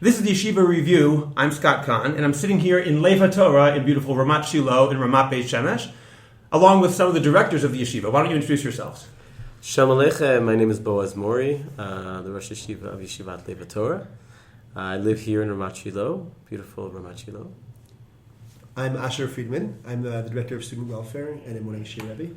This is the Yeshiva Review. I'm Scott Kahn, and I'm sitting here in Lev HaTorah in beautiful Ramat Shiloh in Ramat Beit Shemesh, along with some of the directors of the yeshiva. Why don't you introduce yourselves? Shalom Aleichem. My name is Boaz Mori, the Rosh Yeshiva of Yeshivat Lev HaTorah. I live here in Ramat Shiloh, beautiful Ramat Shiloh. I'm Asher Friedman. I'm the Director of Student Welfare and a Morning Shir Rebbe.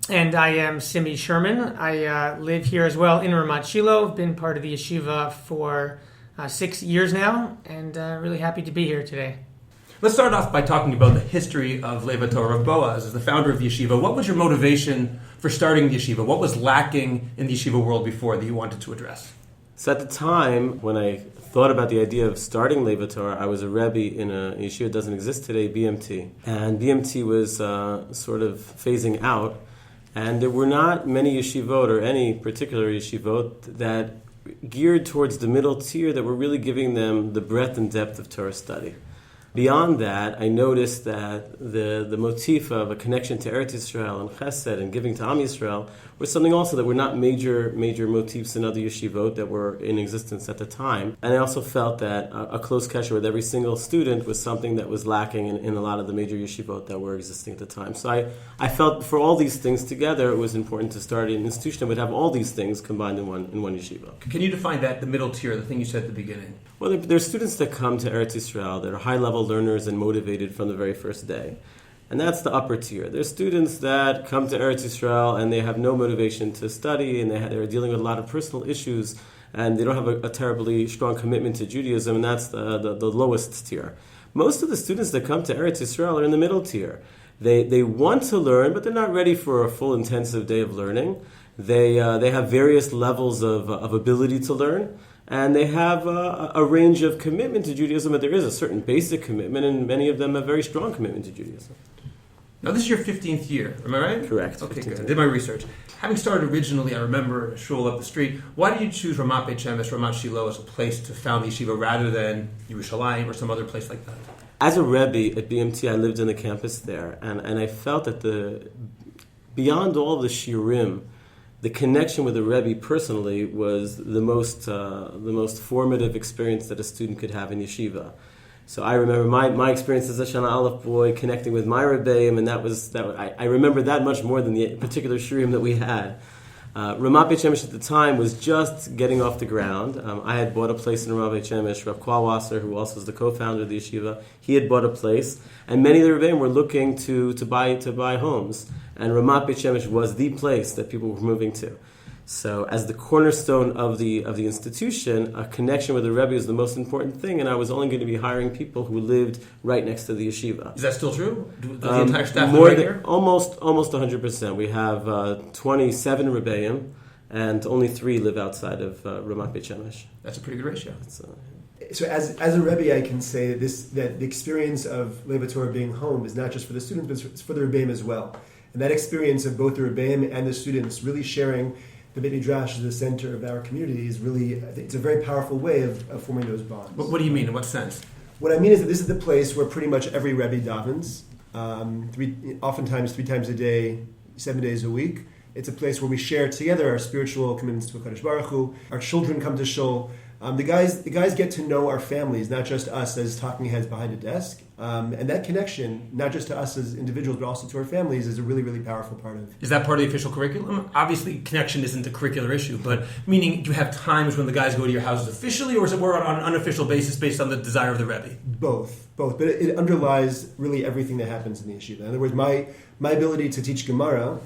And I am Simi Sherman. I live here as well in Ramat Shiloh. I've been part of the yeshiva for 6 years now, and really happy to be here today. Let's start off by talking about the history of Lev HaTorah, of Boaz. As the founder of the yeshiva, what was your motivation for starting the yeshiva? What was lacking in the yeshiva world before that you wanted to address? So at the time, when I thought about the idea of starting Lev HaTorah, I was a Rebbe in a yeshiva that doesn't exist today, BMT. And BMT was sort of phasing out. And there were not many yeshivot, or any particular yeshivot, that geared towards the middle tier that were really giving them the breadth and depth of Torah study. Beyond that, I noticed that the motif of a connection to Eretz Yisrael and Chesed and giving to Am Yisrael was something also that were not major motifs in other yeshivot that were in existence at the time. And I also felt that a close kasher with every single student was something that was lacking in a lot of the major yeshivot that were existing at the time. So I felt for all these things together, it was important to start an institution that would have all these things combined in one yeshiva. Can you define that, the middle tier, the thing you said at the beginning? Well, there's students that come to Eretz Yisrael that are high-level learners and motivated from the very first day. And that's the upper tier. There's students that come to Eretz Yisrael and they have no motivation to study, and they're dealing with a lot of personal issues, and they don't have a terribly strong commitment to Judaism, and that's the lowest tier. Most of the students that come to Eretz Yisrael are in the middle tier. They want to learn, but they're not ready for a full intensive day of learning. They have various levels of ability to learn. And they have a range of commitment to Judaism, but there is a certain basic commitment, and many of them have very strong commitment to Judaism. Now, this is your 15th year, am I right? Correct. Okay, good. I did my research. Having started originally, I remember a shul up the street. Why did you choose Ramat Beit Shemesh, Ramat Shiloh, as a place to found the yeshiva rather than Yerushalayim or some other place like that? As a Rebbe at BMT, I lived on the campus there, and I felt that beyond all the shiurim, the connection with the Rebbe personally was the most formative experience that a student could have in yeshiva. So I remember my experience as a Shana Aleph boy connecting with my Rebbeim, and I remember that much more than the particular shiurim that we had. Ramat Beit Shemesh at the time was just getting off the ground. I had bought a place in Ramat Beit Shemesh. Rav Kwalwasser, who also is the co-founder of the yeshiva, he had bought a place, and many of the Rebbeim were looking to buy homes. And Ramat Beit Shemesh was the place that people were moving to. So, as the cornerstone of the institution, a connection with the Rebbe is the most important thing. And I was only going to be hiring people who lived right next to the yeshiva. Is that still true? Does the entire staff live right here? Almost 100%. We have 27 Rebbeim, and only 3 live outside of Ramat Beit Shemesh. That's a pretty good ratio. So as a Rebbe, I can say that the experience of Lev HaTorah being home is not just for the students, but it's for the Rebbeim as well. And that experience of both the Rebbeim and the students really sharing the Beit Midrash as the center of our community is really, I think it's a very powerful way of forming those bonds. But what do you mean? In what sense? What I mean is that this is the place where pretty much every Rebbe davens, oftentimes 3 times a day, 7 days a week. It's a place where we share together our spiritual commitments to HaKadosh Baruch Hu. Our children come to shul. The guys get to know our families, not just us as talking heads behind a desk. And that connection, not just to us as individuals, but also to our families, is a really, really powerful part of it. Is that part of the official curriculum? Obviously, connection isn't a curricular issue, but meaning, do you have times when the guys go to your houses officially, or is it more on an unofficial basis based on the desire of the Rebbe? Both. But it underlies really everything that happens in the yeshiva. In other words, my ability to teach Gemara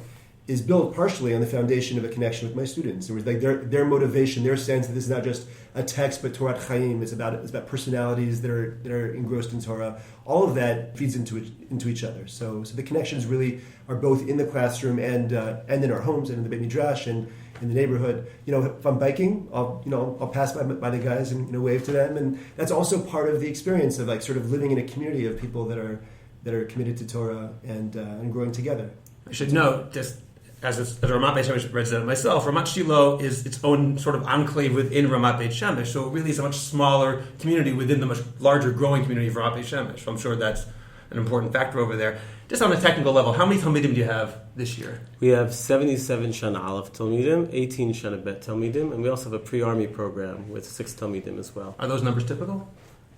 is built partially on the foundation of a connection with my students. It was like their motivation, their sense that this is not just a text, but Torah Chaim. It's about personalities that are engrossed in Torah. All of that feeds into each other. So the connections really are both in the classroom and in our homes and in the Beit Midrash and in the neighborhood. If I'm biking, I'll pass by the guys and wave to them, and that's also part of the experience of like sort of living in a community of people that are committed to Torah and growing together. I should note, just as Ramat Beit Shemesh resident myself, Ramat Shiloh is its own sort of enclave within Ramat Beit Shemesh, so it really is a much smaller community within the much larger growing community of Ramat Beit Shemesh. So I'm sure that's an important factor over there. Just on a technical level, how many Talmidim do you have this year? We have 77 Shana Aleph Talmidim, 18 Shana Bet Talmidim, and we also have a pre-army program with 6 Talmidim as well. Are those numbers typical?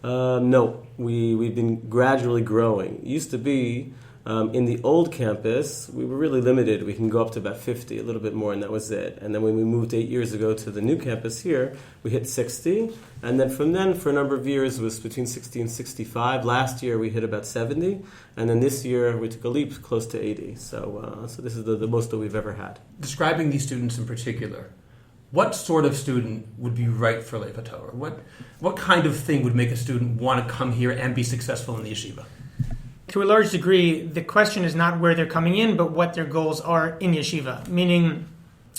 No, we've been gradually growing. It used to be in the old campus, we were really limited. We can go up to about 50, a little bit more, and that was it. And then when we moved 8 years ago to the new campus here, we hit 60. And then from then, for a number of years, it was between 60 and 65. Last year, we hit about 70. And then this year, we took a leap close to 80. So this is the most that we've ever had. Describing these students in particular, what sort of student would be right for Lev HaTorah? What kind of thing would make a student want to come here and be successful in the yeshiva? To a large degree, the question is not where they're coming in, but what their goals are in yeshiva. Meaning,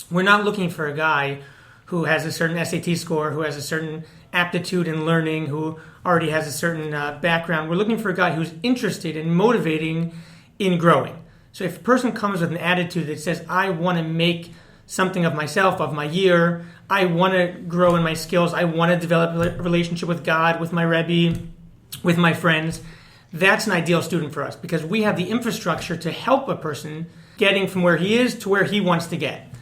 we're not looking for a guy who has a certain SAT score, who has a certain aptitude in learning, who already has a certain background. We're looking for a guy who's interested and motivating in growing. So if a person comes with an attitude that says, I want to make something of myself, of my year, I want to grow in my skills, I want to develop a relationship with God, with my Rebbe, with my friends, that's an ideal student for us because we have the infrastructure to help a person getting from where he is to where he wants to get.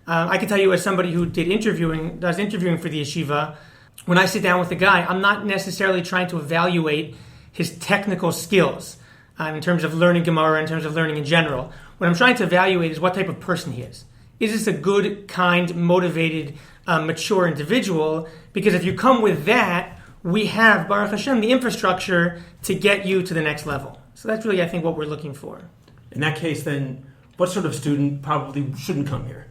I can tell you as somebody who does interviewing for the yeshiva, when I sit down with a guy, I'm not necessarily trying to evaluate his technical skills in terms of learning Gemara, in terms of learning in general. What I'm trying to evaluate is what type of person he is. Is this a good, kind, motivated, mature individual? Because if you come with that, we have, Baruch Hashem, the infrastructure to get you to the next level. So that's really, I think, what we're looking for. In that case, then, what sort of student probably shouldn't come here?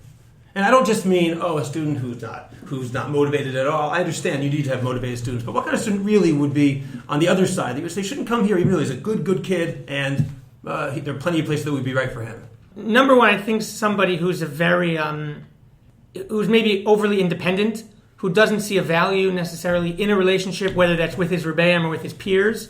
And I don't just mean, a student who's not motivated at all. I understand you need to have motivated students, but what kind of student really would be on the other side? That you would say, shouldn't come here, he really is a good kid, and there are plenty of places that would be right for him. Number one, I think somebody who's who's maybe overly independent, who doesn't see a value necessarily in a relationship, whether that's with his Rebbeim or with his peers,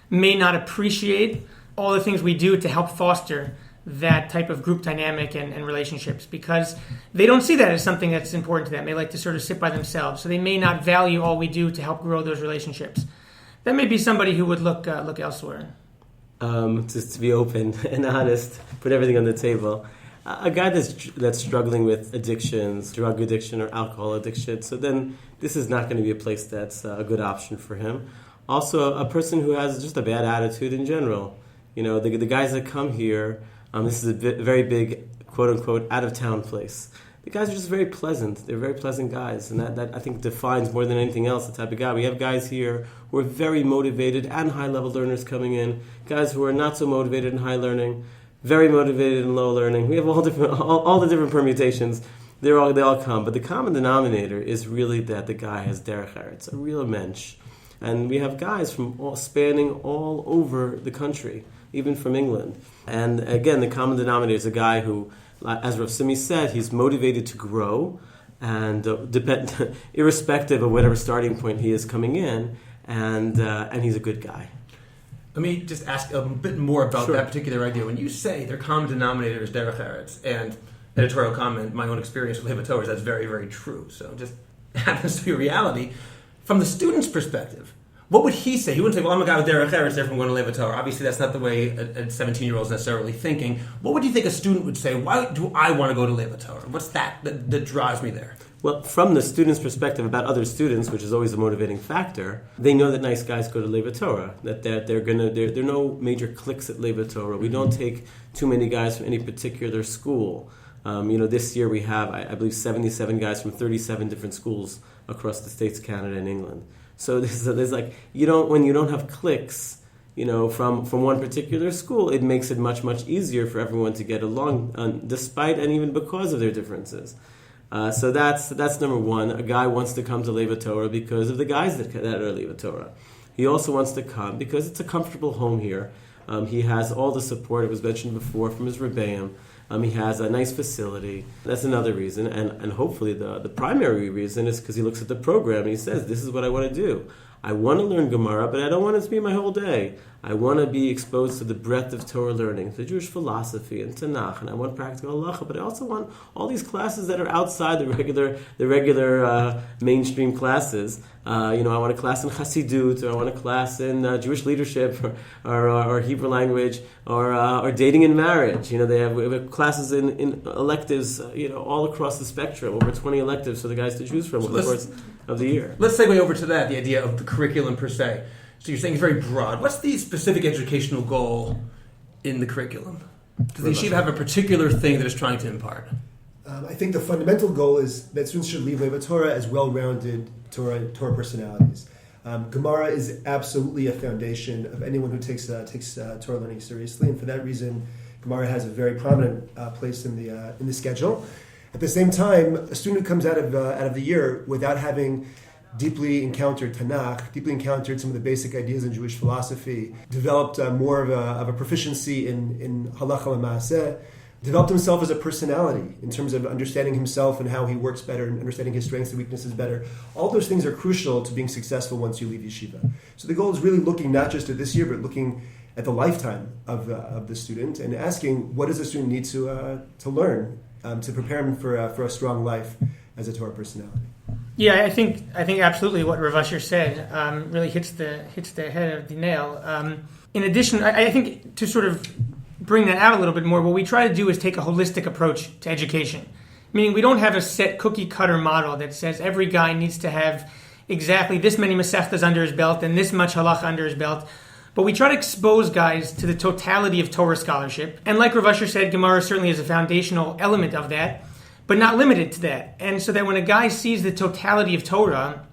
may not appreciate all the things we do to help foster that type of group dynamic and relationships because they don't see that as something that's important to them. They like to sort of sit by themselves. So they may not value all we do to help grow those relationships. That may be somebody who would look elsewhere. Just to be open and honest, put everything on the table. A guy that's struggling with addictions, drug addiction or alcohol addiction, so then this is not going to be a place that's a good option for him. Also, a person who has just a bad attitude in general. You know, the guys that come here, this is a very big, quote-unquote, out-of-town place. The guys are just very pleasant. They're very pleasant guys, and that I think defines more than anything else the type of guy. We have guys here who are very motivated and high-level learners coming in, guys who are not so motivated and high learning, very motivated and low learning. We have all the different permutations. They all come, but the common denominator is really that the guy has derech eretz, a real mensch. And we have guys spanning all over the country, even from England. And again, the common denominator is a guy who, as Rav Simi said, he's motivated to grow, and irrespective of whatever starting point he is coming in, and he's a good guy. Let me just ask a bit more about Sure. that particular idea. When you say their common denominator is derech eretz, and editorial comment, my own experience with Lev HaTorah is that's very, very true. So it just happens to be a reality. From the student's perspective, what would he say? He wouldn't say, well, I'm a guy with derech eretz, therefore I'm going to Lev HaTorah. Obviously, that's not the way a 17-year-old is necessarily thinking. What would you think a student would say? Why do I want to go to Lev HaTorah? What's that drives me there? Well, from the student's perspective about other students, which is always a motivating factor, they know that nice guys go to Lev HaTorah, that there are no major cliques at Lev HaTorah. We don't take too many guys from any particular school. This year we have, I believe, 77 guys from 37 different schools across the States, Canada, and England. So there's like, when you don't have cliques, from one particular school, it makes it much, much easier for everyone to get along, despite and even because of their differences. So that's number one. A guy wants to come to Lev HaTorah because of the guys that are Lev HaTorah. He also wants to come because it's a comfortable home here. He has all the support, it was mentioned before, from his Rebbeim. He has a nice facility. That's another reason. And hopefully the primary reason is because he looks at the program and he says, this is what I want to do. I want to learn Gemara, but I don't want it to be my whole day. I want to be exposed to the breadth of Torah learning, to Jewish philosophy and Tanakh, and I want practical halacha, but I also want all these classes that are outside the regular mainstream classes. I want a class in Chassidut, or I want a class in Jewish leadership, or Hebrew language, or dating and marriage. We have classes in electives, all across the spectrum, over 20 electives for the guys to choose from over the course of the year. Let's segue over to that, the idea of the curriculum per se. So you're saying it's very broad. What's the specific educational goal in the curriculum? Does the yeshiva have a particular thing that it's trying to impart? I think the fundamental goal is that students should leave Lev HaTorah as well-rounded Torah personalities. Gemara is absolutely a foundation of anyone who takes Torah learning seriously, and for that reason, Gemara has a very prominent place in the schedule. At the same time, a student who comes out of the year without having deeply encountered Tanakh, deeply encountered some of the basic ideas in Jewish philosophy, developed more of a proficiency in halacha l'maaseh, developed himself as a personality in terms of understanding himself and how he works better and understanding his strengths and weaknesses better. All those things are crucial to being successful once you leave yeshiva. So the goal is really looking not just at this year, but looking at the lifetime of the student and asking, what does the student need to learn to prepare him for a strong life as a Torah personality? Yeah, I think absolutely what Rav Asher said really hits the head of the nail. In addition, I think to sort of bring that out a little bit more, what we try to do is take a holistic approach to education. Meaning we don't have a set cookie cutter model that says every guy needs to have exactly this many masechtas under his belt and this much halacha under his belt. But we try to expose guys to the totality of Torah scholarship. And like Rav Asher said, Gemara certainly is a foundational element of that, but not limited to that. And so that when a guy sees the totality of Torah,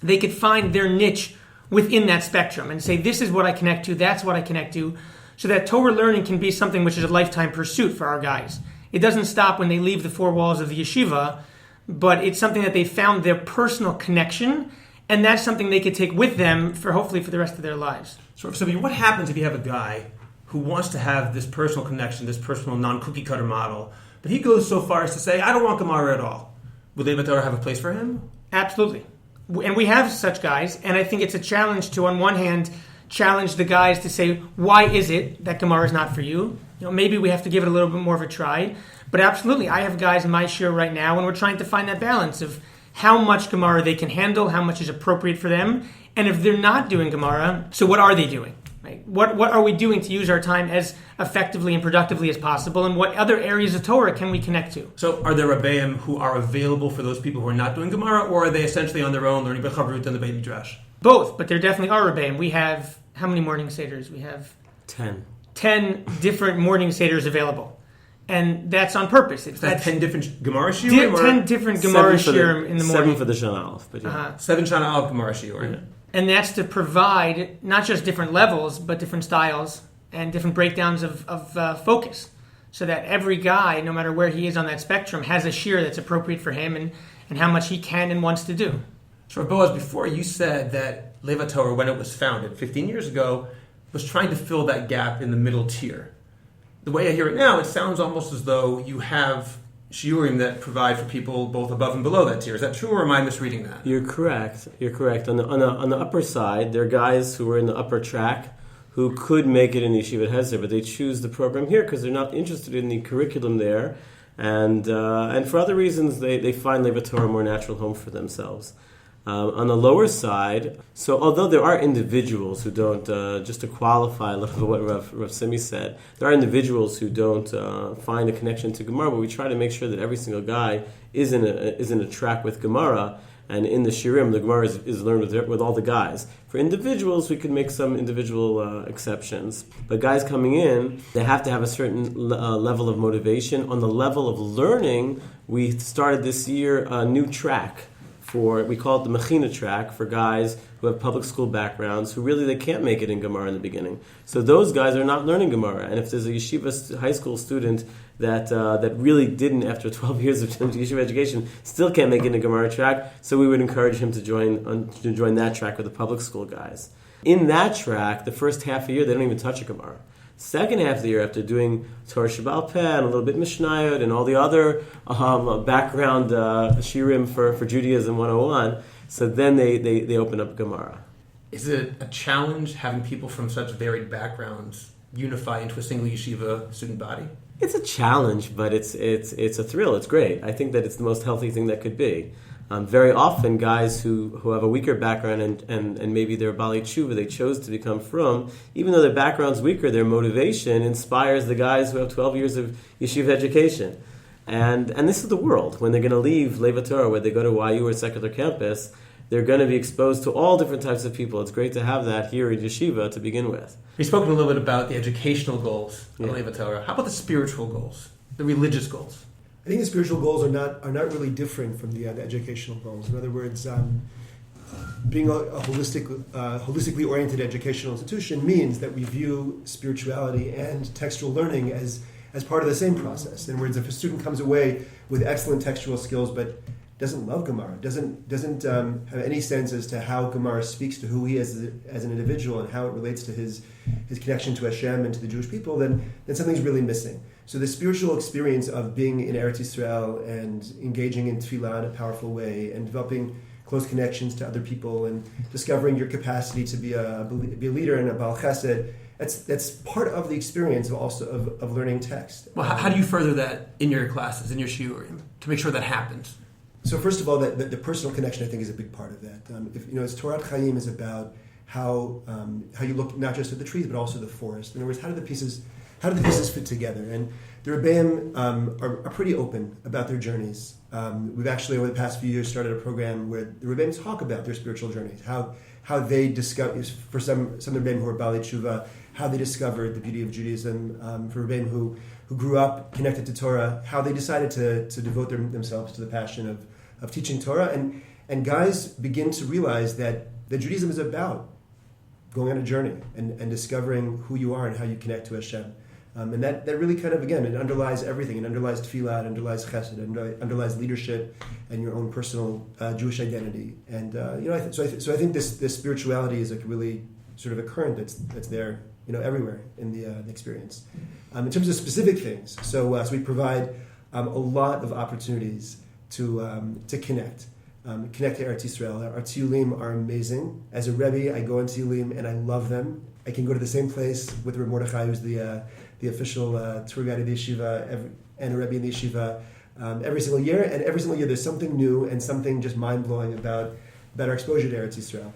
they could find their niche within that spectrum and say, this is what I connect to, that's what I connect to, so that Torah learning can be something which is a lifetime pursuit for our guys. It doesn't stop when they leave the four walls of the yeshiva, but it's something that they found their personal connection, and that's something they could take with them for hopefully for the rest of their lives. So what happens if you have a guy who wants to have this personal connection, this personal non-cookie cutter model, but he goes so far as to say, I don't want Gemara at all? Would Lev HaTorah have a place for him? Absolutely. And we have such guys, and I think it's a challenge to, on one hand, challenge the guys to say, why is it that Gemara is not for you? Maybe we have to give it a little bit more of a try. But absolutely, I have guys in my share right now, and we're trying to find that balance of how much Gemara they can handle, how much is appropriate for them, and if they're not doing Gemara, so what are they doing? Right? What are we doing to use our time as effectively and productively as possible, and what other areas of Torah can we connect to? So are there Rebbeim who are available for those people who are not doing Gemara, or are they essentially on their own learning Bechavrut and the Beit Midrash? Both, but there definitely are Rebbeim. We have, how many morning seders? We have 10 different morning seders available. And that's on purpose. That's 10 different Gemara shiurim? 10 different Gemara shiurim in the morning. 7 for the Shana Aleph. But yeah. 7 Shana Aleph Gemara shiurim. Yeah. And that's to provide not just different levels, but different styles and different breakdowns of focus. So that every guy, no matter where he is on that spectrum, has a shiur that's appropriate for him and how much he can and wants to do. So Boaz, before you said that Lev HaTorah, when it was founded 15 years ago, was trying to fill that gap in the middle tier. The way I hear it now, it sounds almost as though you have shiurim that provide for people both above and below that tier. Is that true, or am I misreading that? You're correct. On the upper side, there are guys who are in the upper track who could make it in Yeshivat Hezer, but they choose the program here because they're not interested in the curriculum there, and for other reasons, they find Lev HaTorah a more natural home for themselves. On the lower side, so although there are individuals who don't, just to qualify a little bit what Rav Simi said, there are individuals who don't find a connection to Gemara, but we try to make sure that every single guy is in a track with Gemara, and in the Shirim, the Gemara is learned with all the guys. For individuals, we could make some individual exceptions. But guys coming in, they have to have a certain level of motivation. On the level of learning, we started this year a new track. We call it the Mechina track for guys who have public school backgrounds who really they can't make it in Gemara in the beginning. So those guys are not learning Gemara. And if there's a yeshiva high school student that really didn't, after 12 years of yeshiva education, still can't make it in a Gemara track, so we would encourage him to join that track with the public school guys. In that track, the first half a year, they don't even touch a Gemara. Second half of the year, after doing Torah Shabbal Peh and a little bit Mishnayot and all the other background shiurim for Judaism 101, so then they open up Gemara. Is it a challenge having people from such varied backgrounds unify into a single yeshiva student body? It's a challenge, but it's a thrill. It's great. I think that it's the most healthy thing that could be. Very often, guys who have a weaker background and maybe they're Bali Tshuva, they chose to become frum, even though their background's weaker, their motivation inspires the guys who have 12 years of yeshiva education. And this is the world. When they're going to leave Lev HaTorah, where they go to YU or secular campus, they're going to be exposed to all different types of people. It's great to have that here in yeshiva to begin with. We've spoken a little bit about the educational goals of Yeah. Lev HaTorah. How about the spiritual goals, the religious goals? I think the spiritual goals are not really different from the educational goals. In other words, being a holistically oriented educational institution means that we view spirituality and textual learning as part of the same process. In other words, if a student comes away with excellent textual skills but doesn't love Gemara, doesn't have any sense as to how Gemara speaks to who he is as an individual and how it relates to his connection to Hashem and to the Jewish people, then something's really missing. So the spiritual experience of being in Eretz Yisrael and engaging in tefillah in a powerful way and developing close connections to other people and discovering your capacity to be a leader and a Baal Chesed, that's part of the experience of learning text. Well, how do you further that in your classes, in your shiurim, to make sure that happens? So first of all, the personal connection, I think, is a big part of that. As Torah Chaim is about how you look not just at the trees but also the forest. In other words, how do the pieces fit together? And the Rebbeim are pretty open about their journeys. We've actually, over the past few years, started a program where the Rebbeim talk about their spiritual journeys, how they discover, for some of the Rebbeim who are Bali Tshuva, how they discovered the beauty of Judaism. For Rebbeim who grew up connected to Torah, how they decided to devote themselves to the passion of teaching Torah. And guys begin to realize that Judaism is about going on a journey and discovering who you are and how you connect to Hashem. And that really kind of, again, it underlies everything. It underlies tefillah, it underlies chesed, it underlies leadership and your own personal Jewish identity. And so I think this spirituality is like really sort of a current that's there, everywhere in the experience. In terms of specific things, so we provide a lot of opportunities to connect. Connect to Eretz Yisrael. Our tiyulim are amazing. As a Rebbe, I go on tiyulim and I love them. I can go to the same place with Reb Mordechai, who's the official tour guide of the yeshiva, and a Rebbe in the yeshiva, every single year. And every single year there's something new and something just mind-blowing about our exposure to Eretz Yisrael.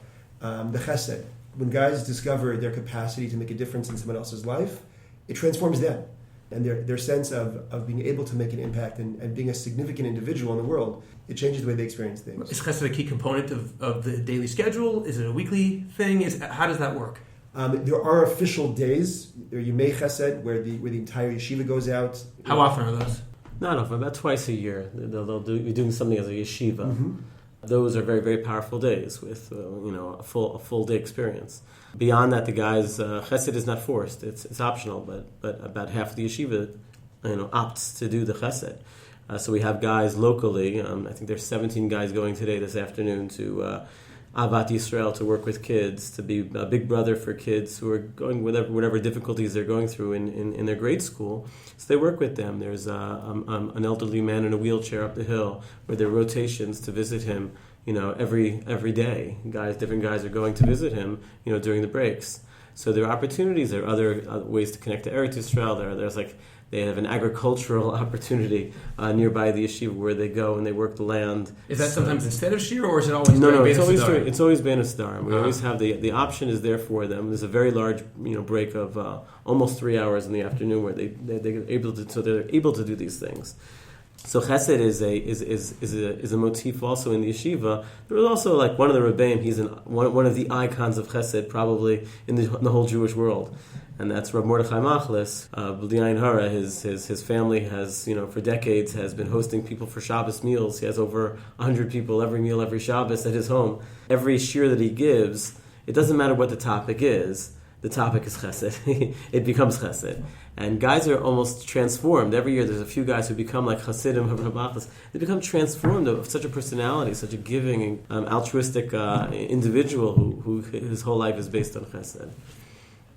The chesed. When guys discover their capacity to make a difference in someone else's life, it transforms them. And their sense of being able to make an impact and being a significant individual in the world, it changes the way they experience things. Is chesed a key component of the daily schedule? Is it a weekly thing? How does that work? There are official days. There are Yemei Chesed, where the entire yeshiva goes out. How often are those? Not often, about twice a year. They'll be doing something as a yeshiva. Mm-hmm. Those are very, very powerful days with a full day experience. Beyond that, the guys chesed is not forced; it's optional. But about half of the yeshiva, opts to do the chesed. So we have guys locally. I think there's 17 guys going today this afternoon to Avat Yisrael to work with kids, to be a big brother for kids who are going whatever difficulties they're going through in their grade school. So they work with them. There's an elderly man in a wheelchair up the hill where there are rotations to visit him, every day. Different guys are going to visit him, during the breaks. So there are opportunities. There are other ways to connect to Eretz Yisrael. There's they have an agricultural opportunity nearby the yeshiva where they go and they work the land. Is that sometimes instead of shir, or is it always No, Bein it's always Bein Hadarim. We always have the option is there for them. There's a very large break of almost 3 hours in the afternoon where they're able to do these things. So chesed is a motif also in the yeshiva. There was also one of the Rebbeim. He's one of the icons of chesed probably in the whole Jewish world. And that's Reb Mordechai Machlis, B'li'ayin Hara. His family has, for decades, has been hosting people for Shabbos meals. He has over 100 people every meal, every Shabbos at his home. Every shir that he gives, it doesn't matter what the topic is. The topic is chesed. It becomes chesed. And guys are almost transformed. Every year there's a few guys who become like Hasidim of Reb Machlis. They become transformed of such a personality, such a giving, altruistic individual who his whole life is based on chesed.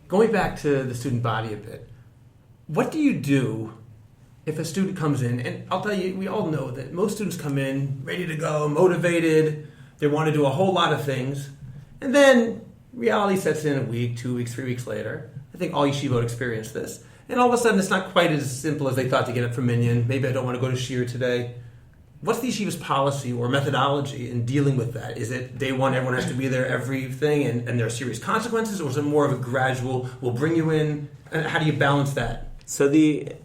Going back to the student body a bit, what do you do if a student comes in? And I'll tell you, we all know that most students come in ready to go, motivated, they want to do a whole lot of things, and then reality sets in a week, 2 weeks, 3 weeks later. I think all yeshivot experience this. And all of a sudden, it's not quite as simple as they thought to get it from minyan. Maybe I don't want to go to shiur today. What's the yeshiva's policy or methodology in dealing with that? Is it day one, everyone has to be there, everything, and there are serious consequences? Or is it more of a gradual, we'll bring you in? And how do you balance that? So the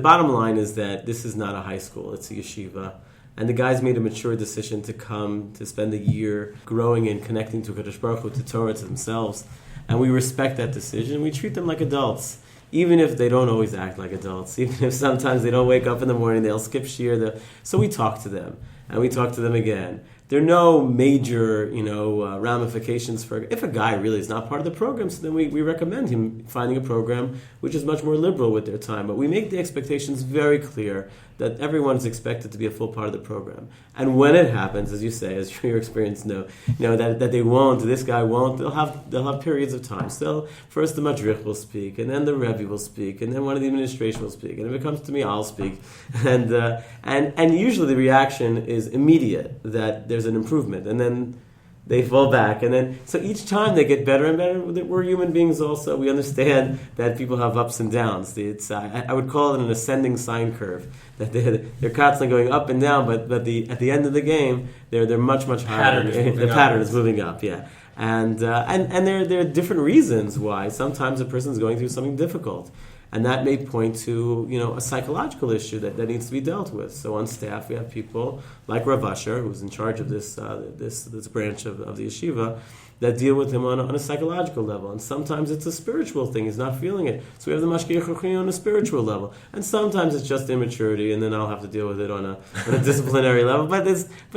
bottom line is that this is not a high school, it's a yeshiva. And the guys made a mature decision to come, to spend a year growing and connecting to Kadosh Baruch Hu, to Torah, to themselves. And we respect that decision. We treat them like adults. Even if they don't always act like adults, even if sometimes they don't wake up in the morning, they'll skip shiur. So we talk to them, and we talk to them again. There are no major, ramifications for if a guy really is not part of the program. So then we recommend him finding a program which is much more liberal with their time. But we make the expectations very clear that everyone is expected to be a full part of the program. And when it happens, as you say, as your experience that they won't, this guy won't, they'll have periods of time. So first the madrich will speak, and then the rebbe will speak, and then one of the administration will speak, and if it comes to me, I'll speak. And usually the reaction is immediate that there's an improvement, and then they fall back, and then so each time they get better and better. We're human beings also. We understand that people have ups and downs. It's I would call it an ascending sine curve. That they're constantly going up and down, but at the end of the game, they're much higher. The pattern is moving up. Yeah, and there are different reasons why. Sometimes a person is going through something difficult. And that may point to, a psychological issue that needs to be dealt with. So on staff, we have people like Rav Asher, who's in charge of this branch of the yeshiva, that deal with him on a psychological level. And sometimes it's a spiritual thing. He's not feeling it. So we have the mashgiach ruchni on a spiritual level. And sometimes it's just immaturity, and then I'll have to deal with it on a disciplinary level. But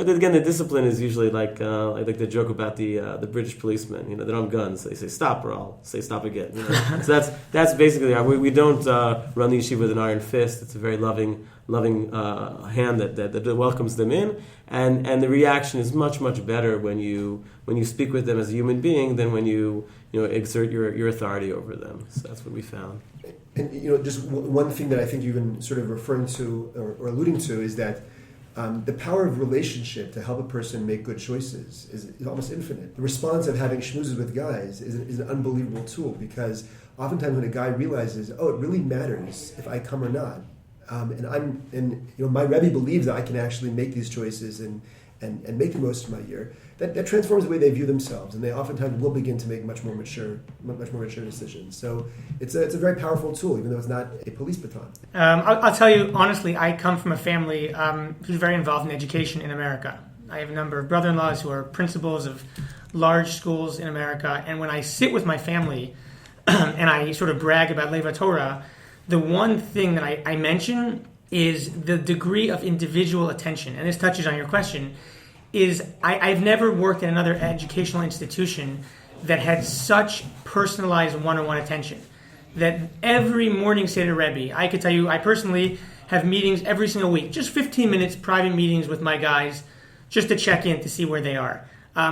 again, the discipline is usually like the joke about the British policemen. They don't have guns. They say stop, or I'll say stop again. So that's basically we don't run the yeshiva with an iron fist. It's a very loving hand that welcomes them in, and the reaction is much better when you speak with them as a human being than when you exert your authority over them. So that's what we found. And just one thing that I think you've been sort of referring to or alluding to is that the power of relationship to help a person make good choices is almost infinite. The response of having schmoozes with guys is an unbelievable tool, because oftentimes when a guy realizes, it really matters if I come or not. My Rebbe believes that I can actually make these choices and make the most of my year. That transforms the way they view themselves, and they oftentimes will begin to make much more mature decisions. So it's a very powerful tool, even though it's not a police baton. I'll tell you honestly, I come from a family who's very involved in education in America. I have a number of brother-in-laws who are principals of large schools in America, and when I sit with my family and I sort of brag about Lev HaTorah, the one thing that I mention is the degree of individual attention, and this touches on your question, is I've never worked in another educational institution that had such personalized one-on-one attention. That every morning Seder Rebbe, I could tell you, I personally have meetings every single week, just 15 minutes private meetings with my guys, just to check in to see where they are.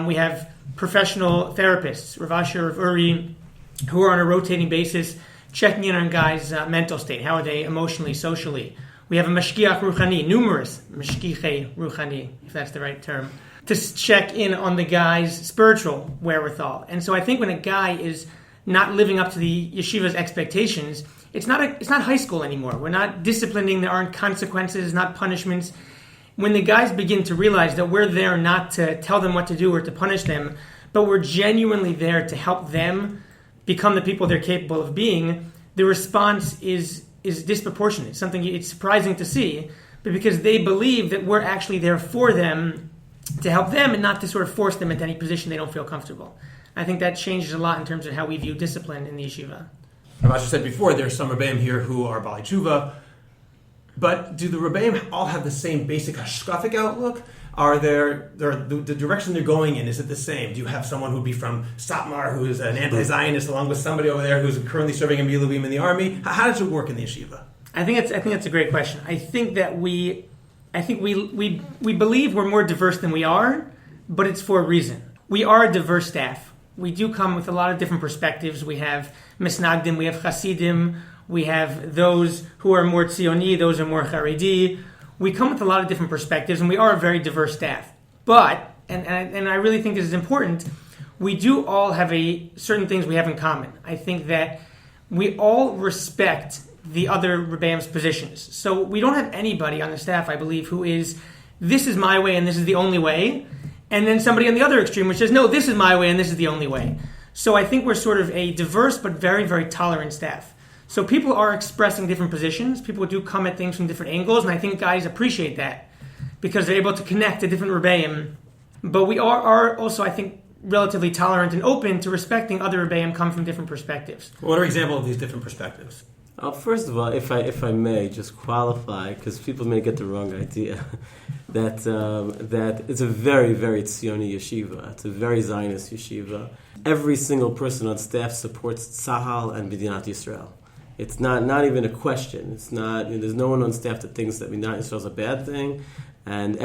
We have professional therapists, Rav Asher, Rav Uri, who are on a rotating basis, checking in on guys' mental state. How are they emotionally, socially? We have a mashgiach ruchani, numerous mashgichei ruchani, if that's the right term, to check in on the guy's spiritual wherewithal. And so I think when a guy is not living up to the yeshiva's expectations, it's not high school anymore. We're not disciplining. There aren't consequences, not punishments. When the guys begin to realize that we're there not to tell them what to do or to punish them, but we're genuinely there to help them become the people they're capable of being, the response is disproportionate. It's surprising to see, but because they believe that we're actually there for them, to help them, and not to sort of force them into any position they don't feel comfortable. I think that changes a lot in terms of how we view discipline in the yeshiva. As I said before, there's some Rebbeim here who are Bali Tshuva, but do the Rebbeim all have the same basic hashkafic outlook? Are the direction they're going in, is it the same? Do you have someone who'd be from Satmar who is an anti-Zionist along with somebody over there who's currently serving in Miluim in the army? How does it work in the yeshiva? I think that's a great question. I think that we believe we're more diverse than we are, but it's for a reason. We are a diverse staff. We do come with a lot of different perspectives. We have Misnagdim, we have Hasidim, we have those who are more Tzioni, those are more Haredi. We come with a lot of different perspectives, and we are a very diverse staff. But, and I really think this is important, we do all have certain things we have in common. I think that we all respect the other Rebbeim's positions. So we don't have anybody on the staff, I believe, who is, this is my way and this is the only way, and then somebody on the other extreme which says, no, this is my way and this is the only way. So I think we're sort of a diverse but very, very tolerant staff. So people are expressing different positions. People do come at things from different angles, and I think guys appreciate that because they're able to connect to different Rebbeim. But we are also, I think, relatively tolerant and open to respecting other Rebbeim come from different perspectives. What are examples of these different perspectives? First of all, if I may just qualify, because people may get the wrong idea, that it's a very, very Tzioni yeshiva. It's a very Zionist yeshiva. Every single person on staff supports Tzahal and B'dinat Yisrael. It's not even a question. It's not. There's no one on staff that thinks that B'dinat Yisrael is a bad thing, and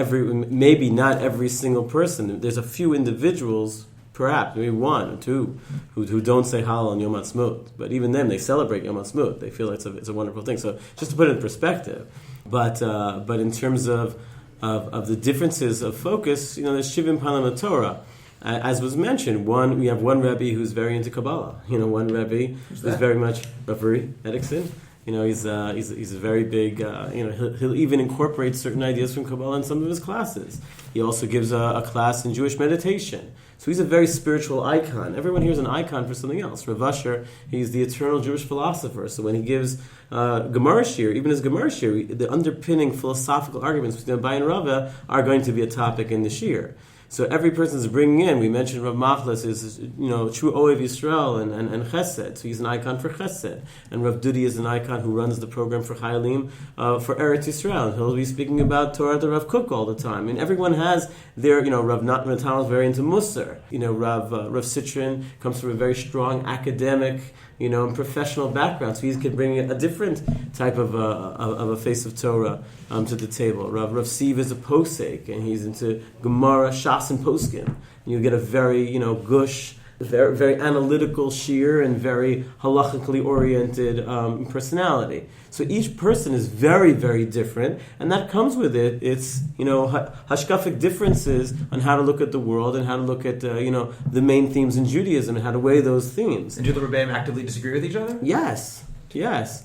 maybe not every single person. There's a few individuals, perhaps maybe one or two, who don't say Hallel on Yom Ha'atzmaut. But even them, they celebrate Yom Ha'atzmaut. They feel it's a wonderful thing. So just to put it in perspective, but in terms of the differences of focus, there's Shivim Panim Torah. As was mentioned, we have one Rebbe who's very into Kabbalah. One Rebbe who's very much Rav Erickson. He's a very big. He'll even incorporate certain ideas from Kabbalah in some of his classes. He also gives a class in Jewish meditation. So he's a very spiritual icon. Everyone here is an icon for something else. Rav Asher, he's the eternal Jewish philosopher. So when he gives Gemara Shir, even his Gemara Shir, the underpinning philosophical arguments between Abai and Rava are going to be a topic in the Shir. So every person is bringing in. We mentioned Rav Machlis is true Ohev Yisrael and Chesed. So he's an icon for Chesed. And Rav Dudi is an icon who runs the program for Chayalim for Eretz Yisrael. And he'll be speaking about Torah to Rav Kook all the time. And everyone has their Rav Natal is very into Musar. Rav Citrin comes from a very strong academic and professional background, so he could bring a different type of a face of Torah to the table. Rav Siv is a posek, and he's into Gemara, Shas, and Poskim. And you get a very gush, very, very analytical shir, and very halachically oriented personality. So each person is very, very different, and that comes with it. It's hashkafic differences on how to look at the world and how to look at the main themes in Judaism and how to weigh those themes. And do the Rebbeim actively disagree with each other? Yes,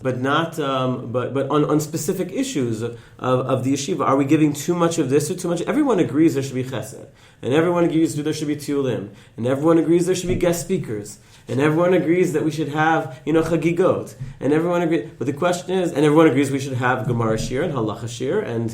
but not. But on specific issues of the yeshiva, are we giving too much of this or too much? Everyone agrees there should be chesed, and everyone agrees there should be tiulim, and everyone agrees there should be guest speakers, and everyone agrees that we should have chagigot, and everyone agrees. But the question is, and everyone agrees we should have Gemara Shir and Halacha Shir and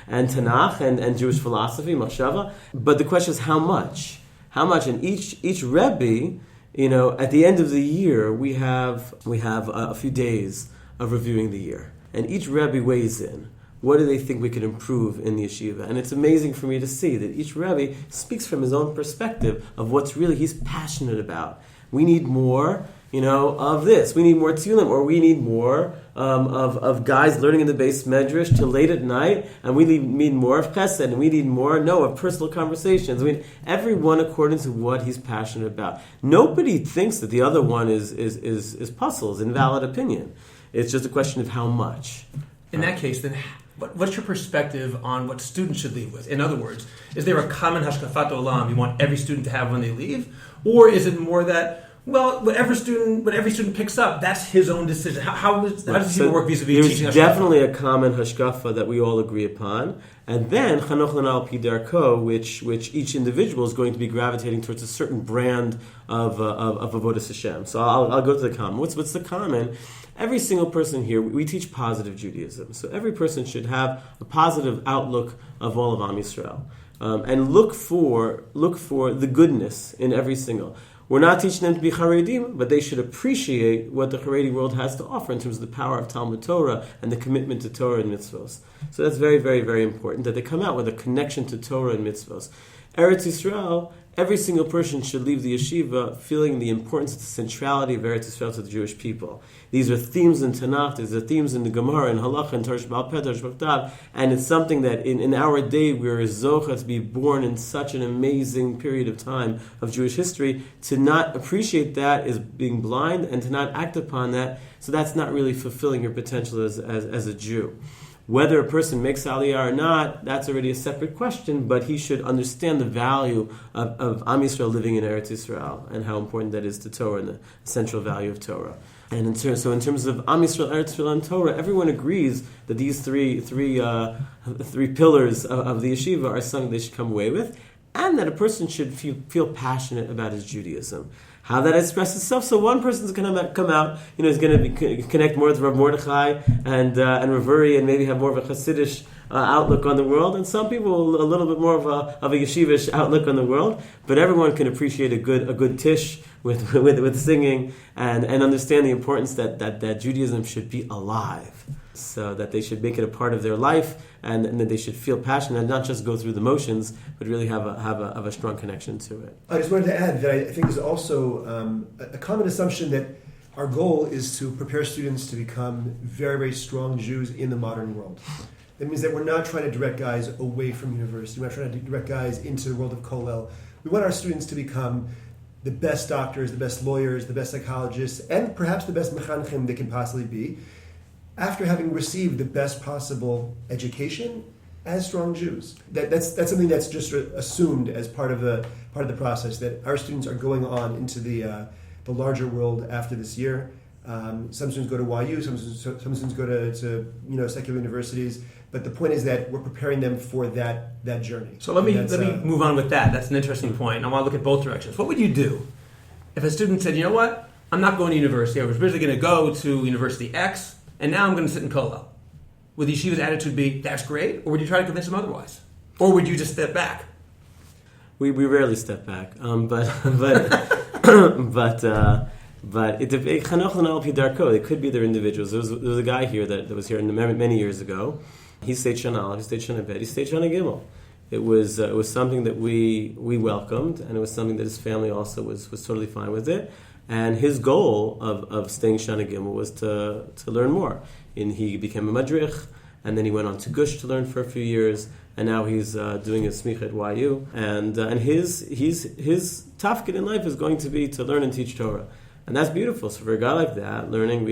and Tanakh and Jewish philosophy, Machshava. But the question is how much? How much? And each Rebbe. At the end of the year, we have a few days of reviewing the year, and each Rebbe weighs in. What do they think we could improve in the yeshiva? And it's amazing for me to see that each Rebbe speaks from his own perspective of what's really he's passionate about. We need more, of this. We need more tefillin, or we need more of guys learning in the base medrash till late at night, and we need more of chesed, and we need more, of personal conversations. Everyone according to what he's passionate about. Nobody thinks that the other one is puzzles, invalid opinion. It's just a question of how much. In that case, then, what's your perspective on what students should leave with? In other words, is there a common hashkafat olam you want every student to have when they leave, or is it more that what every student picks up, that's his own decision? How does it work vis-a-vis teaching? There's definitely a common hashkafa that we all agree upon, and then chanoch lana al pi darko, which each individual is going to be gravitating towards a certain brand of avodas Hashem. So I'll go to the common. What's the common? Every single person here, we teach positive Judaism, so every person should have a positive outlook of all of Am Yisrael, and look for the goodness in every single. We're not teaching them to be Haredim, but they should appreciate what the Haredi world has to offer in terms of the power of Talmud Torah and the commitment to Torah and mitzvos. So that's very, very, very important, that they come out with a connection to Torah and mitzvos. Eretz Yisrael, every single person should leave the yeshiva feeling the importance of the centrality of Eretz Yisrael to the Jewish people. These are themes in Tanakh, these are themes in the Gemara, in Halacha, in Torah Sheba'al Peh, Torah Sheba'al, and it's something that in our day we're zocha to be born in such an amazing period of time of Jewish history. To not appreciate that is being blind, and to not act upon that, so that's not really fulfilling your potential as a Jew. Whether a person makes Aliyah or not, that's already a separate question, but he should understand the value of Am Yisrael living in Eretz Yisrael and how important that is to Torah and the central value of Torah. And in terms of Am Yisrael, Eretz Yisrael, and Torah, everyone agrees that these three pillars of the yeshiva are something they should come away with, and that a person should feel passionate about his Judaism. How that expresses itself. So one person's going to come out, is going to connect more with Rav Mordechai and Rav Uri, and maybe have more of a Hasidish outlook on the world, and some people a little bit more of a yeshivish outlook on the world. But everyone can appreciate a good tish with singing and understand the importance that Judaism should be alive, so that they should make it a part of their life, and that they should feel passionate and not just go through the motions, but really have a strong connection to it. I just wanted to add that I think there's also a common assumption that our goal is to prepare students to become very, very strong Jews in the modern world. That means that we're not trying to direct guys away from university. We're not trying to direct guys into the world of Kollel. We want our students to become the best doctors, the best lawyers, the best psychologists, and perhaps the best mechanchim they can possibly be, after having received the best possible education as strong Jews. That's something that's just assumed as part of the process, that our students are going on into the larger world after this year. Some students go to YU, some students go to secular universities, but the point is that we're preparing them for that journey. So let me move on with that. That's an interesting point. And I want to look at both directions. What would you do if a student said, you know what, I'm not going to university. I was originally going to go to University X, and now I'm going to sit in Kollel. Would the yeshiva's attitude be, that's great? Or would you try to convince them otherwise? Or would you just step back? We rarely step back, but it could be their individuals. There was a guy here that was here many years ago. He stayed Shana Aleph, he stayed Shana Bet, he stayed Shana Gimel. It was something that we welcomed, and it was something that his family also was totally fine with it. And his goal of staying Shana Gimel was to learn more. And he became a madrich, and then he went on to Gush to learn for a few years, and now he's doing a smicha at YU. And his tafkid in life is going to be to learn and teach Torah. And that's beautiful. So for a guy like that, learning,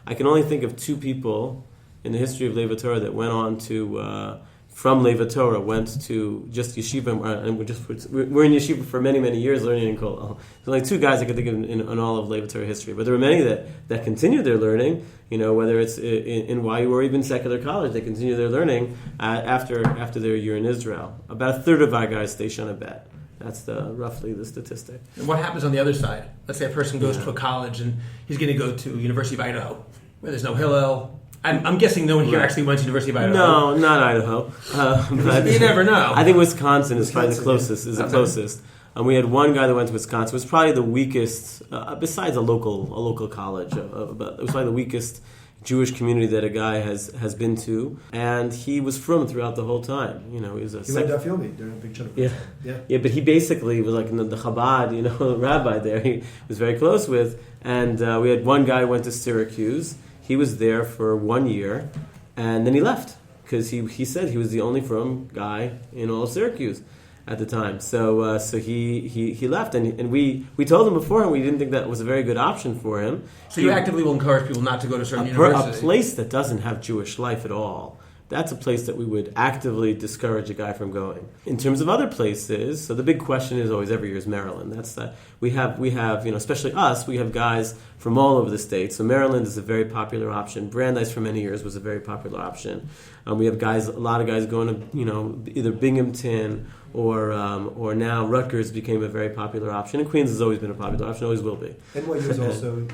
I can only think of two people in the history of Lev HaTorah that went on to, from Lev HaTorah, went to just yeshiva, and we're in yeshiva for many, many years learning in Kollel. There's only two guys I can think of in all of Lev HaTorah history, but there were many that continued their learning, whether it's in YU or even secular college, they continue their learning after their year in Israel. About a third of our guys stay Shana Bet. That's roughly the statistic. And what happens on the other side? Let's say a person goes to a college and he's going to go to University of Idaho, where there's no Hillel. I'm guessing no one here actually went to University of Idaho. No, not Idaho. But you never know. I think Wisconsin is probably the closest. Is the closest. And we had one guy that went to Wisconsin. It was probably the weakest, besides a local college. But it was probably the weakest Jewish community that a guy has been to, and he was from throughout the whole time. He was he went to Daf during a big chunk of yeah. But he basically was like the Chabad, rabbi there. He was very close with, and we had one guy who went to Syracuse. He was there for 1 year, and then he left because he said he was the only from guy in all of Syracuse at the time. So he left, and we told him before, and we didn't think that was a very good option for him. So you actively will encourage people not to go to certain universities. A place that doesn't have Jewish life at all, that's a place that we would actively discourage a guy from going. In terms of other places, so the big question is always every year is Maryland. That's that we have especially us, we have guys from all over the state. So Maryland is a very popular option. Brandeis for many years was a very popular option. We have a lot of guys going to either Binghamton or now Rutgers became a very popular option, and Queens has always been a popular option, always will be. NYU is also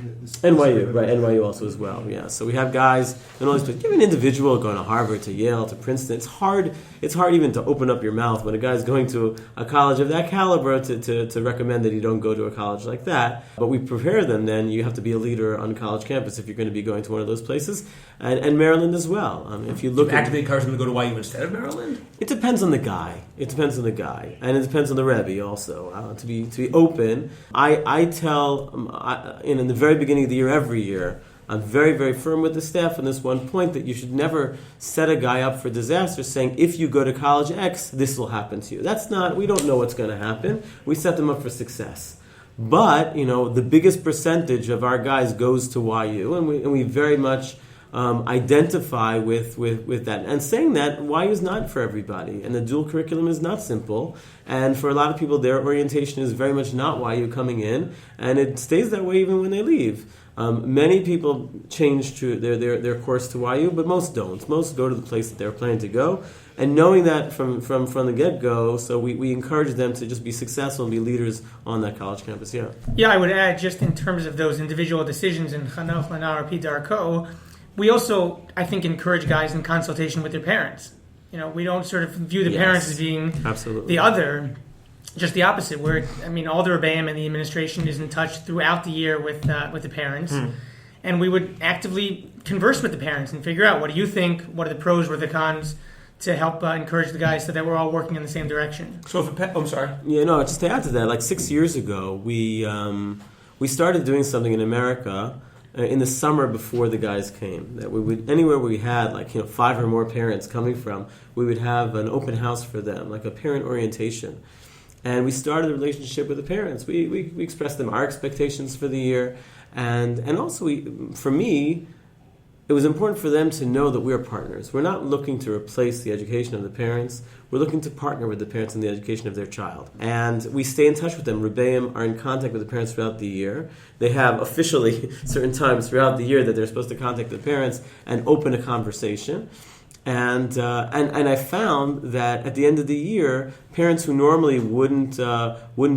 NYU also as well. Yeah, so we have guys in all these places. Give an individual going to Harvard, to Yale, to Princeton. It's hard even to open up your mouth when a guy's going to a college of that caliber to recommend that you don't go to a college like that. But we prepare them. Then you have to be a leader on college campus if you're going to be going to one of those places, and Maryland as well. If you look actively encourage them to go to YU instead of Maryland. It depends on the guy. And it depends on the Rebbe also. To be open, I tell in the very beginning of the year every year, I'm very, very firm with the staff on this one point that you should never set a guy up for disaster saying, if you go to college X, this will happen to you. We don't know what's going to happen. We set them up for success. But, the biggest percentage of our guys goes to YU, and we very much identify with that. And saying that YU is not for everybody, and the dual curriculum is not simple. And for a lot of people, their orientation is very much not YU coming in, and it stays that way even when they leave. Many people change to their course to YU, but most don't. Most go to the place that they're planning to go. And knowing that from the get-go, so we encourage them to just be successful and be leaders on that college campus, yeah. Yeah, I would add, just in terms of those individual decisions in Chanoch Lanar Pi Darko, we also, I think, encourage guys in consultation with their parents. We don't sort of view the parents as being absolutely the other, just the opposite, where, all the Rebbeim and the administration is in touch throughout the year with the parents. And we would actively converse with the parents and figure out, what do you think, what are the pros, what are the cons, to help encourage the guys so that we're all working in the same direction. So I'm sorry. Yeah, no, just to add to that, like 6 years ago, we started doing something in America in the summer before the guys came. That we would, anywhere we had 5 or more parents coming from, we would have an open house for them, like a parent orientation. And we started a relationship with the parents. We expressed them our expectations for the year, and also for me, it was important for them to know that we are partners. We're not looking to replace the education of the parents. We're looking to partner with the parents in the education of their child. And we stay in touch with them. Rebbeim are in contact with the parents throughout the year. They have officially certain times throughout the year that they're supposed to contact the parents and open a conversation. And I found that at the end of the year, parents who normally wouldn't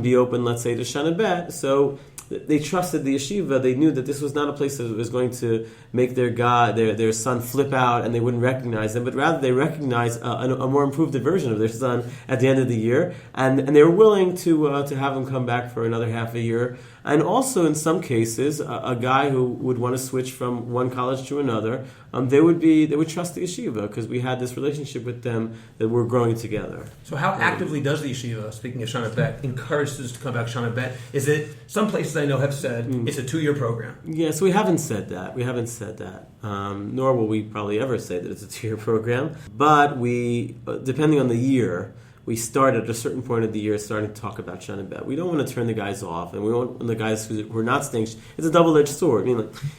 be open, let's say, to Shana Bet, so they trusted the yeshiva. They knew that this was not a place that was going to make their son flip out and they wouldn't recognize them, but rather they recognized a more improved version of their son at the end of the year, and they were willing to have him come back for another half a year. And also, in some cases, a guy who would want to switch from one college to another, they would trust the yeshiva because we had this relationship with them that we're growing together. So how actively does the yeshiva, speaking of Shana Bet, encourage students to come back to Shana Bet? Is it, some places I know have said it's a 2-year program? Yes, we haven't said that. Nor will we probably ever say that it's a 2-year program. But we, depending on the year, we start at a certain point of the year starting to talk about Shana Bet. We don't want to turn the guys off, and we don't want the guys who are not staying. It's a double-edged sword.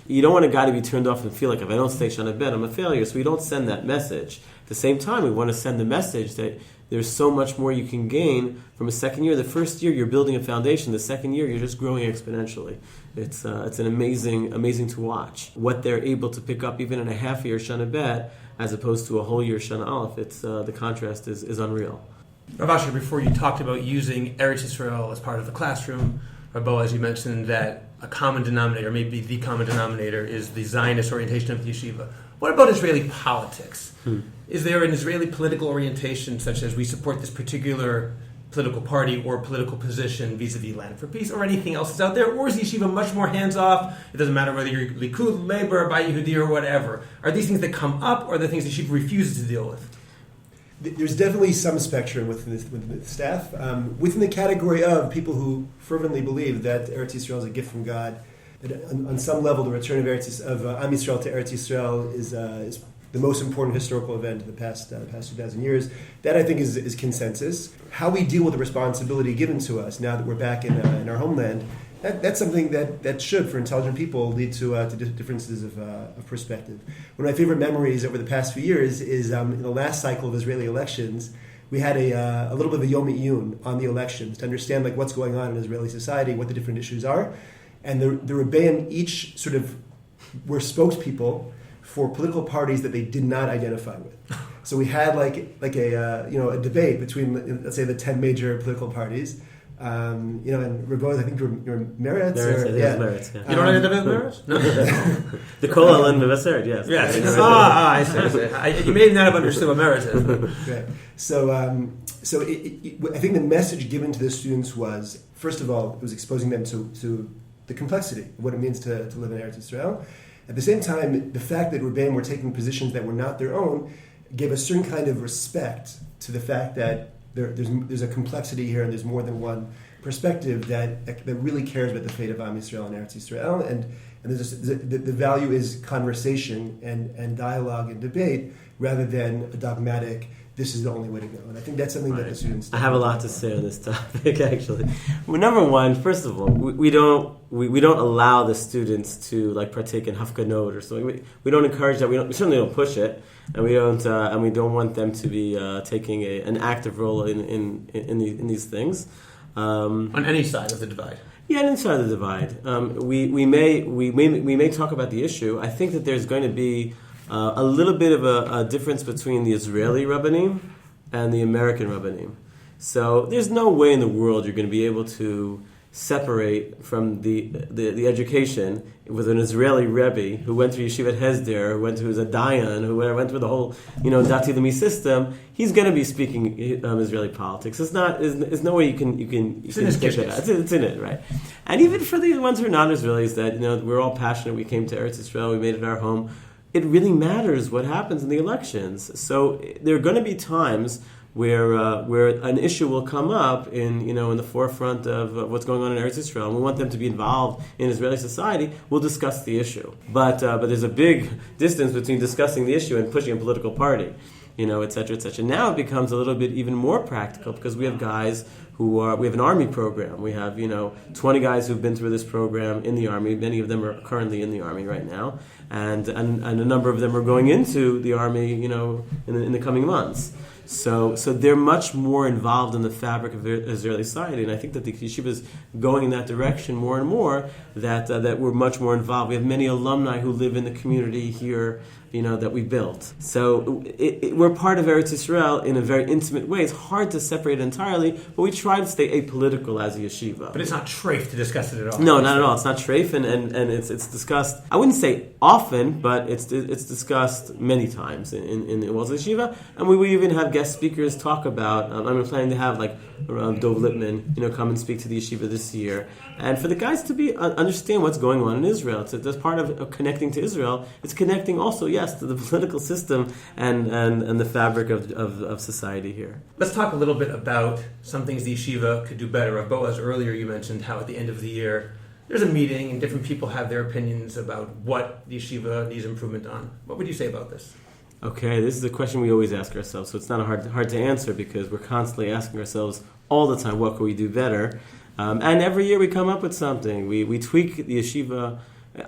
You don't want a guy to be turned off and feel like, if I don't stay Shana Bet, I'm a failure. So we don't send that message. At the same time, we want to send the message that there's so much more you can gain from a second year. The first year, you're building a foundation. The second year, you're just growing exponentially. It's an amazing to watch. What they're able to pick up even in a half-year Shana Bet as opposed to a whole year Shana Aleph. It's the contrast is unreal. Rav Asher, before you talked about using Eretz Yisrael as part of the classroom, Rav Boaz, you mentioned that a common denominator, maybe the common denominator, is the Zionist orientation of the yeshiva. What about Israeli politics? Is there an Israeli political orientation such as we support this particular political party or political position vis-a-vis Land for Peace or anything else that's out there? Or is the yeshiva much more hands-off? It doesn't matter whether you're Likud, Labor, Bayit Yehudi, or whatever. Are these things that come up or are the things the yeshiva refuses to deal with? There's definitely some spectrum within the staff. Within the category of people who fervently believe that Eretz Yisrael is a gift from God, that on some level the return of Am Yisrael to Eretz Yisrael is the most important historical event of the past 2,000 years. That, I think, is consensus. How we deal with the responsibility given to us now that we're back in our homeland, that's something that should, for intelligent people, lead to differences of perspective. One of my favorite memories over the past few years is in the last cycle of Israeli elections, we had a little bit of a Yom Iyun on the elections to understand what's going on in Israeli society, what the different issues are. And the Rebbeim each sort of were spokespeople for political parties that they did not identify with. So we had a debate between, let's say, the 10 major political parties. And Rabbi, I think you're Meretz. Meretz, yeah. You don't identify with Meretz? No. The Kol Alon Mevaseret, yes. Yes. I see. You may not have understood what Meretz is. Right. So I think the message given to the students was, first of all, it was exposing them to the complexity of what it means to live in Eretz Yisrael. At the same time, the fact that Rebbeim were taking positions that were not their own gave a certain kind of respect to the fact that there's a complexity here and there's more than one perspective that really cares about the fate of Am Yisrael and Eretz Yisrael. And the value is conversation and dialogue and debate rather than a dogmatic this is the only way to go. And I think that's something that the students. I have a lot to say on this topic, actually. Well, number one, first of all, we don't allow the students to like partake in hafganot or something. We don't encourage that. We certainly don't push it, and we don't want them to be taking an active role in these things. On any side of the divide. Yeah, and inside the divide, we may talk about the issue. I think that there's going to be a little bit of a difference between the Israeli Rabbanim and the American Rabbanim. So there's no way in the world you're going to be able to separate from the education with an Israeli Rebbe who went through Yeshivat Hesder, who's a Dayan, who went through the whole Dati Lemi system. He's going to be speaking Israeli politics. There's no way you can take that out. It's in it, right? And even for the ones who are non-Israelis, that we're all passionate. We came to Eretz Israel. We made it our home. It really matters what happens in the elections. So there are going to be times where an issue will come up in the forefront of what's going on in Eretz Israel, and we want them to be involved in Israeli society. We'll discuss the issue, but there's a big distance between discussing the issue and pushing a political party, et cetera, et cetera. Now it becomes a little bit even more practical because we have guys we have an army program. We have 20 guys who've been through this program in the army. Many of them are currently in the army right now, and a number of them are going into the army, in the coming months. So they're much more involved in the fabric of Israeli society, and I think that the yeshiva is going in that direction more and more. That we're much more involved. We have many alumni who live in the community here, that we built. So we're part of Eretz Israel in a very intimate way. It's hard to separate it entirely, but we try to stay apolitical as a yeshiva. But it's not treif to discuss it at all. No, not at all. It's not treif, and it's discussed. I wouldn't say often, but it's discussed many times in the walls of the yeshiva, and we will even have guest speakers talk about. I'm planning to have Dov Lipman, come and speak to the yeshiva this year, and for the guys to understand what's going on in Israel. That's part of connecting to Israel. It's connecting also, yes, to the political system and the fabric of society here. Let's talk a little bit about some things the yeshiva could do better. Boaz, earlier you mentioned how at the end of the year there's a meeting and different people have their opinions about what the yeshiva needs improvement on. What would you say about this? Okay, this is a question we always ask ourselves, so it's not hard to answer because we're constantly asking ourselves all the time, what can we do better? And every year we come up with something. We tweak the yeshiva.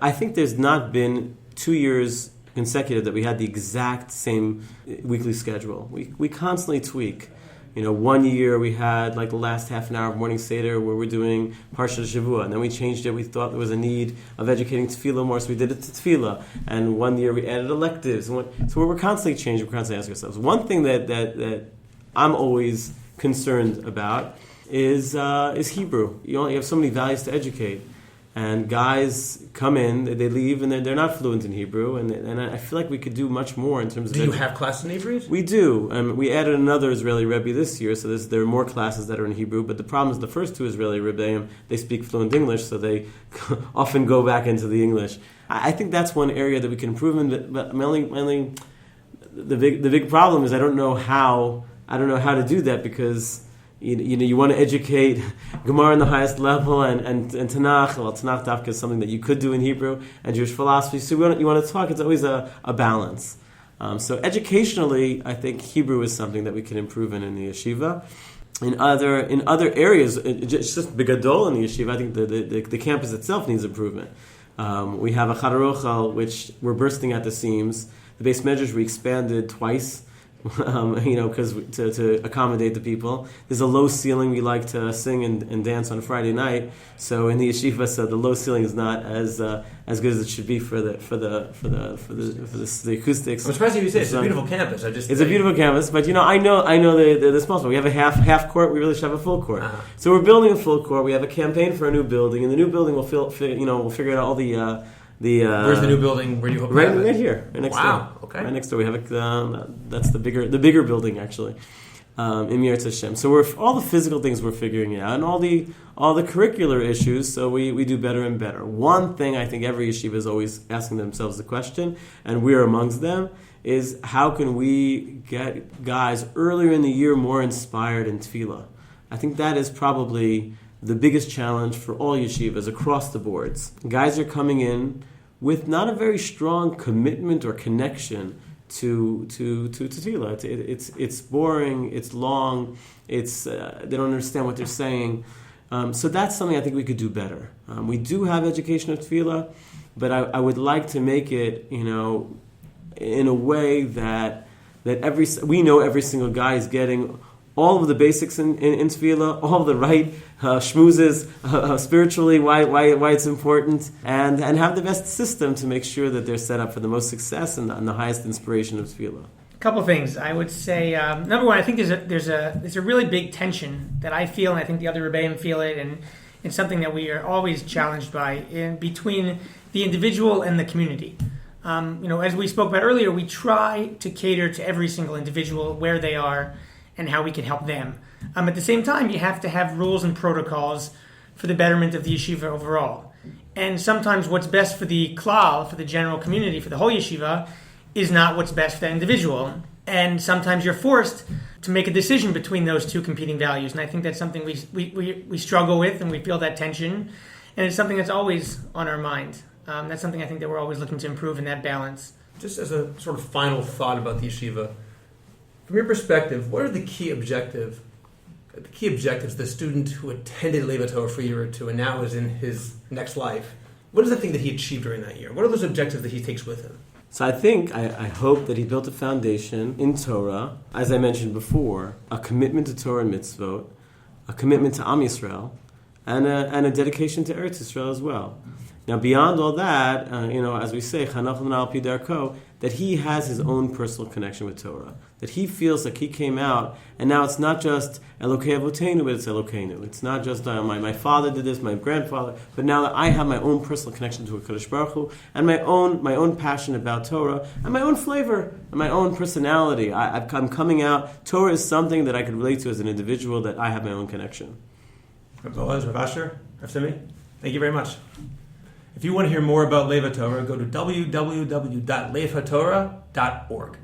I think there's not been 2 years consecutive that we had the exact same weekly schedule. We constantly tweak. 1 year we had the last half an hour of morning seder where we're doing Parshat Shavua, and then we changed it. We thought there was a need of educating tefillah more, so we did it to tefillah. And 1 year we added electives. So we're constantly changing. We're constantly asking ourselves. One thing that I'm always concerned about is Hebrew. You have so many values to educate. And guys come in, they leave, and they're not fluent in Hebrew. And I feel like we could do much more in terms of... Do you have classes in Hebrew? We do. We added another Israeli Rebbe this year, so there are more classes that are in Hebrew. But the problem is the first two Israeli Rebbeim, they speak fluent English, so they often go back into the English. I think that's one area that we can improve in. But the big problem is I don't know how to do that because... You want to educate Gemara on the highest level and Tanakh. Well, Tanakh Dafka is something that you could do in Hebrew and Jewish philosophy. So you want to talk. It's always a balance. So educationally, I think Hebrew is something that we can improve in the yeshiva. In other areas, just bigadol in the yeshiva, I think the campus itself needs improvement. We have a Chadarochal, which we're bursting at the seams. The base measures we expanded twice. Because to accommodate the people. There's a low ceiling. We like to sing and dance on Friday night. So in the yeshiva, so the low ceiling is not as good as it should be for the acoustics. I'm surprised you say it's a beautiful campus. It's a beautiful campus, but I know the small spot. We have a half court. We really should have a full court. Uh-huh. So we're building a full court. We have a campaign for a new building, and the new building we'll figure out all the. Where's the new building? Where do you hope? Right here, right next door. Wow. Okay. Right next door, we have that's the bigger building actually, in Yirtzeh Hashem. So all the physical things we're figuring out, and all the curricular issues. So we do better and better. One thing I think every yeshiva is always asking themselves the question, and we're amongst them, is how can we get guys earlier in the year more inspired in tefillah? I think that is probably the biggest challenge for all yeshivas across the boards. Guys are coming in with not a very strong commitment or connection to tefillah. It's boring. It's long. They don't understand what they're saying. So that's something I think we could do better. We do have education of tefillah, but I would like to make it, in a way that we know every single guy is getting all of the basics in tefillah, all of the right schmoozes spiritually, why it's important, and have the best system to make sure that they're set up for the most success and the highest inspiration of tefillah. A couple things. I would say, number one, I think there's a really big tension that I feel, and I think the other Rebbeim feel it, and it's something that we are always challenged by in between the individual and the community. As we spoke about earlier, we try to cater to every single individual where they are and how we can help them. At the same time, you have to have rules and protocols for the betterment of the yeshiva overall. And sometimes what's best for the klal, for the general community, for the whole yeshiva, is not what's best for that individual. And sometimes you're forced to make a decision between those two competing values. And I think that's something we struggle with, and we feel that tension. And it's something that's always on our mind. That's something I think that we're always looking to improve in that balance. Just as a sort of final thought about the yeshiva, from your perspective, what are the key objectives the student who attended Lev HaTorah for a year or two and now is in his next life, what is the thing that he achieved during that year? What are those objectives that he takes with him? So I hope that he built a foundation in Torah, as I mentioned before, a commitment to Torah and mitzvot, a commitment to Am Yisrael, and a dedication to Eretz Yisrael as well. Now, beyond all that, as we say, Chanachon al pi darko, that he has his own personal connection with Torah. That he feels like he came out, and now it's not just Elokei Avotenu, but it's Elokeinu. It's not just my father did this, my grandfather, but now that I have my own personal connection to HaKadosh Baruch Hu, and my own passion about Torah, and my own flavor, and my own personality. I'm coming out. Torah is something that I could relate to as an individual, that I have my own connection. Boaz, Rav Asher, Rav Simi, thank you very much. If you want to hear more about Lev HaTorah, go to www.levhatorah.org.